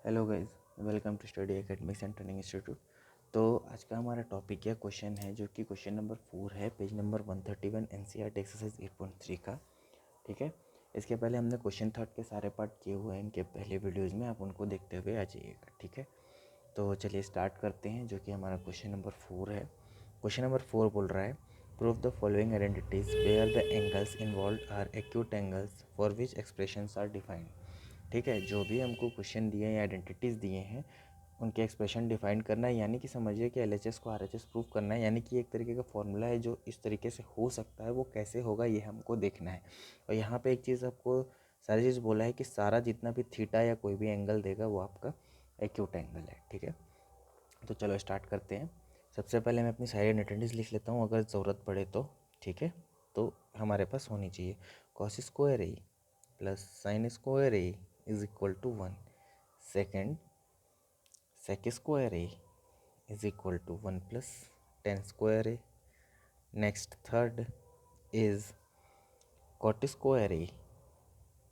Hello guys, welcome to study academics and training institute. तो आज का हमारा टॉपिक या क्वेश्चन है जो कि क्वेश्चन नंबर 4 है, पेज नंबर 131 एनसीईआरटी एक्सरसाइज 8.3 का। ठीक है, इसके पहले हमने क्वेश्चन थर्ड के सारे पार्ट किए हुए हैं इनके पहले वीडियोज़ में, आप उनको देखते हुए आ जाइएगा। ठीक है, तो चलिए स्टार्ट करते हैं जो कि हमारा क्वेश्चन नंबर 4 है। क्वेश्चन नंबर 4 बोल रहा है, prove the following identities where the angles involved are acute angles for which expressions are defined. ठीक है, जो भी हमको क्वेश्चन दिए या आइडेंटिटीज़ दिए हैं उनके एक्सप्रेशन डिफाइन करना है, यानी कि समझिए कि एलएचएस को आरएचएस प्रूव करना है, यानी कि एक तरीके का फॉर्मूला है जो इस तरीके से हो सकता है, वो कैसे होगा ये हमको देखना है। और यहाँ पे एक चीज़ आपको सारी चीज़ बोला है कि सारा जितना भी थीटा या कोई भी एंगल देगा वो आपका एक्यूट एंगल है। ठीक है, तो चलो स्टार्ट करते हैं। सबसे पहले मैं अपनी सारी आइडेंटिटीज़ लिख लेता हूँ अगर ज़रूरत पड़े तो। ठीक है, तो हमारे पास होनी चाहिए cos square A plus sign square A is equal to 1। Second, sec square A is equal to 1 plus tan square A. Next third is cot square A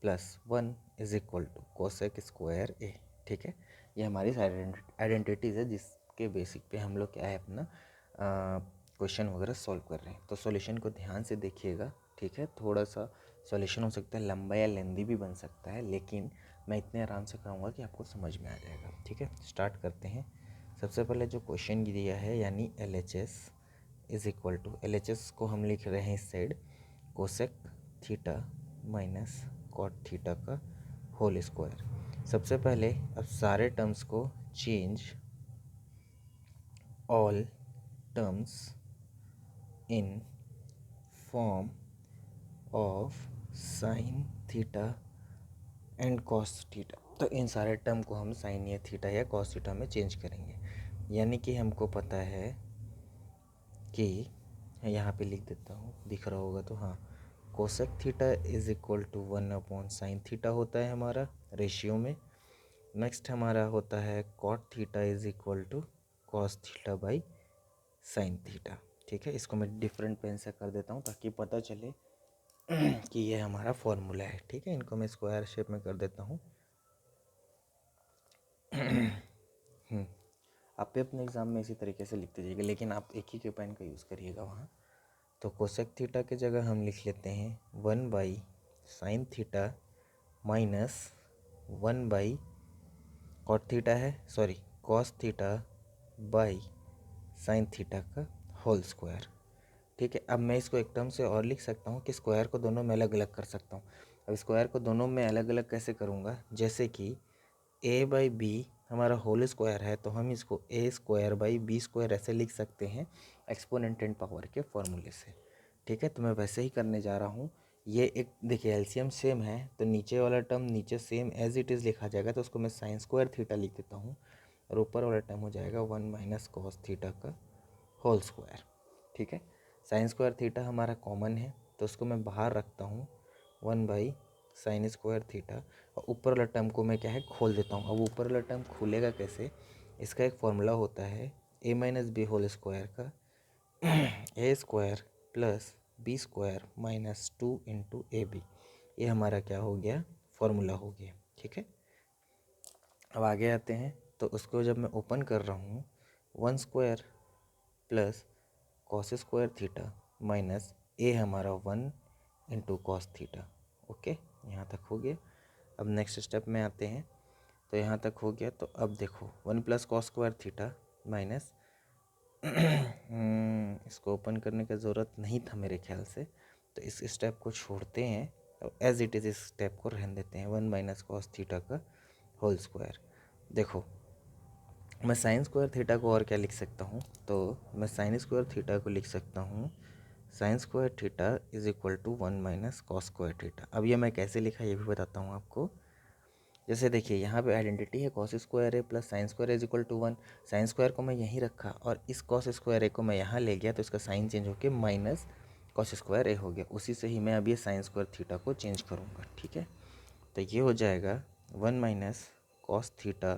plus 1 is equal to cosec square A. ठीक है, ये हमारी identities है जिसके basic पे हम लोग क्या है अपना क्वेश्चन वगैरह सॉल्व कर रहे हैं। तो सॉल्यूशन को ध्यान से देखिएगा। ठीक है, थोड़ा सा सॉल्यूशन हो सकता है लंबा या लेंदी भी बन सकता है, लेकिन मैं इतने आराम से कराऊंगा कि आपको समझ में आ जाएगा। ठीक है, स्टार्ट करते हैं। सबसे पहले जो क्वेश्चन दिया है यानी L H S is equal to, L H S को हम लिख रहे हैं इस side cosec theta minus cot theta का होल स्क्वायर। सबसे पहले अब सारे टर्म्स को change all terms in form of sine theta and cos theta. तो इन सारे टर्म को हम साइन या थीटा या कॉस थीटा में चेंज करेंगे। यानी कि हमको पता है कि यहाँ पे लिख देता हूँ, दिख रहा होगा तो हाँ, cosec theta is equal to 1 sine theta होता है हमारा रेशियो में। नेक्स्ट हमारा होता है cot theta is equal to cos theta by sign theta. ठीक है, इसको मैं डिफरेंट पेन से कर देता हूँ ताकि पता चले कि ये हमारा फॉर्मूला है। ठीक है, इनको मैं स्क्वायर शेप में कर देता हूँ। आप भी अपने एग्ज़ाम में इसी तरीके से लिखते जाइएगा, लेकिन आप एक ही के पेन का यूज़ करिएगा वहाँ। तो कोसेक थीटा की जगह हम लिख लेते हैं 1 by sign theta minus 1 by cot theta है, sorry cos theta by sign theta का होल स्क्वायर। ठीक है, अब मैं इसको एक टर्म से और लिख सकता हूँ कि स्क्वायर को दोनों में अलग अलग कर सकता हूँ। अब स्क्वायर को दोनों में अलग अलग कैसे करूँगा, जैसे कि a बाई बी हमारा होल स्क्वायर है तो हम इसको ए स्क्वायर बाई बी स्क्वायर ऐसे लिख सकते हैं एक्सपोनेंट एंड पावर के फॉर्मूले से। ठीक है, तो मैं वैसे ही करने जा रहा हूँ। ये एक देखिए एलसीएम सेम है तो नीचे वाला टर्म नीचे सेम एज इट इज़ लिखा जाएगा, तो उसको मैं साइन स्क्वायर थीटा लिख देता हूँ और ऊपर वाला टर्म हो जाएगा 1 माइनस कॉस थीटा का होल स्क्वायर। ठीक है, साइन स्क्वायर थीटा हमारा कॉमन है तो उसको मैं बाहर रखता हूँ 1 बाई साइन स्क्वायर थीटा, और ऊपर वाला टर्म को मैं क्या है खोल देता हूँ। अब ऊपर वाला टर्म खुलेगा कैसे, इसका एक फॉर्मूला होता है a minus B whole square का A square plus B square minus 2 into A B. ये हमारा क्या हो गया, फॉर्मूला हो गया। ठीक है, अब आगे आते हैं। तो उसको जब मैं ओपन कर रहा हूँ 1 square plus cos square theta minus A हमारा 1 इंटू कॉस थीटा। ओके, यहाँ तक हो गया। अब नेक्स्ट स्टेप में आते हैं। तो यहाँ तक हो गया, तो अब देखो 1 plus cos square theta minus इसको ओपन करने की ज़रूरत नहीं था मेरे ख्याल से, तो इस स्टेप को छोड़ते हैं और एज इट इज़ इस स्टेप को रहने देते हैं 1 माइनस कॉस थीटा का होल स्क्वायर। देखो मैं साइन स्क्वायर थीटा को और क्या लिख सकता हूँ, तो मैं साइन स्क्वायर थीटा को लिख सकता हूँ sine square theta is equal to 1 minus cos square theta. अब ये मैं कैसे लिखा ये भी बताता हूँ आपको। जैसे देखिए यहाँ पे आइडेंटिटी है cos square A plus sign square is equal to 1। Sine square को मैं यहीं रखा और इस कॉस स्क्वायर ए को मैं यहाँ ले गया तो इसका साइन चेंज होकर माइनस कॉस स्क्वायर ए हो गया। उसी से ही मैं अब ये साइन स्क्वायर थीटा को चेंज करूँगा। ठीक है, तो ये हो जाएगा 1 माइनस कॉस थीटा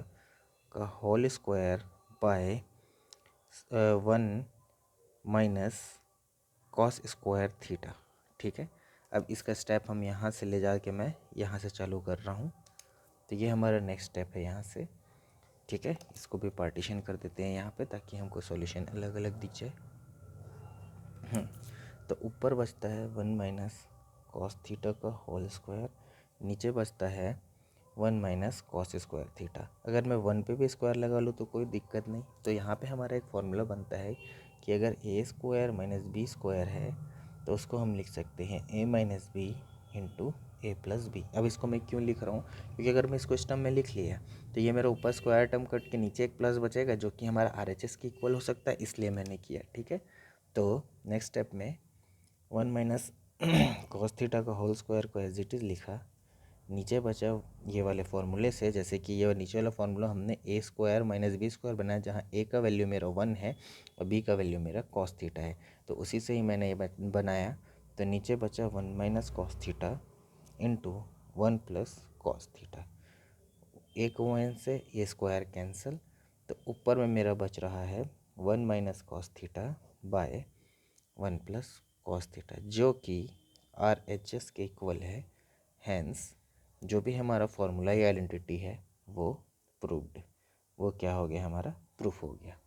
का whole square by 1 minus cos square theta. ठीक है, अब इसका स्टेप हम यहाँ से ले जा के मैं यहाँ से चालू कर रहा हूँ। तो ये हमारा नेक्स्ट स्टेप है यहाँ से। ठीक है, इसको भी पार्टीशन कर देते हैं यहाँ पे ताकि हमको सॉल्यूशन अलग अलग दिख जाए। तो ऊपर बचता है 1 माइनस कॉस थीटा का होल स्क्वायर, नीचे बचता है 1 माइनस कॉस स्क्वायर थीटा। अगर मैं 1 पे भी स्क्वायर लगा लूँ तो कोई दिक्कत नहीं। तो यहाँ पे हमारा एक फॉर्मूला बनता है कि अगर ए स्क्वायर माइनस बी स्क्वायर है तो उसको हम लिख सकते हैं ए माइनस बी इंटू ए प्लस बी। अब इसको मैं क्यों लिख रहा हूँ, क्योंकि अगर मैं इसको इस टर्म में लिख लिया तो ये मेरा ऊपर स्क्वायर टर्म कट के नीचे एक प्लस बचेगा जो कि हमारा RHS के इक्वल हो सकता है, इसलिए मैंने किया। ठीक है, तो नेक्स्ट स्टेप में 1 माइनस कॉस थीटा का होल स्क्वायर को एज इट इज़ लिखा, नीचे बचा ये वाले फार्मूले से, जैसे कि ये नीचे वाला फार्मूला हमने ए स्क्वायर माइनस बी स्क्वायर बनाया, जहाँ ए का वैल्यू मेरा 1 है और बी का वैल्यू मेरा कॉस थीटा है, तो उसी से ही मैंने ये बनाया। तो नीचे बचा 1 minus cos theta into 1 plus cos theta, एक 1 से ए स्क्वायर कैंसिल, तो ऊपर में मेरा बच रहा है 1 minus cos theta by 1 plus cos theta, जो कि RHS के इक्वल है। हैंस जो भी हमारा फॉर्मूला या आइडेंटिटी है वो प्रूव्ड, वो क्या हो गया, हमारा प्रूफ हो गया।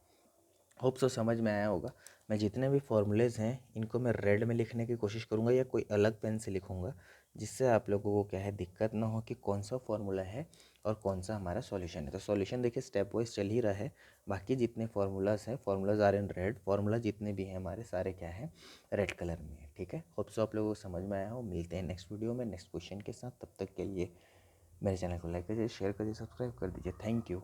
होप सो समझ में आया होगा। मैं जितने भी फॉर्मूलेज़ हैं इनको मैं रेड में लिखने की कोशिश करूँगा या कोई अलग पेन से लिखूँगा, जिससे आप लोगों को क्या है दिक्कत ना हो कि कौन सा फॉर्मूला है और कौन सा हमारा सॉल्यूशन है। तो सॉल्यूशन देखिए स्टेप वाइज चल ही रहा है, बाकी जितने फार्मूलाज हैं, formulas are in red, formula जितने भी हैं हमारे सारे क्या हैं, रेड कलर में है। ठीक है, होप सो आप लोगों को समझ में आया हो। मिलते हैं नेक्स्ट वीडियो में नेक्स्ट क्वेश्चन के साथ, तब तक के लिए मेरे चैनल को लाइक करिए, शेयर करिए, सब्सक्राइब कर दीजिए। Thank you.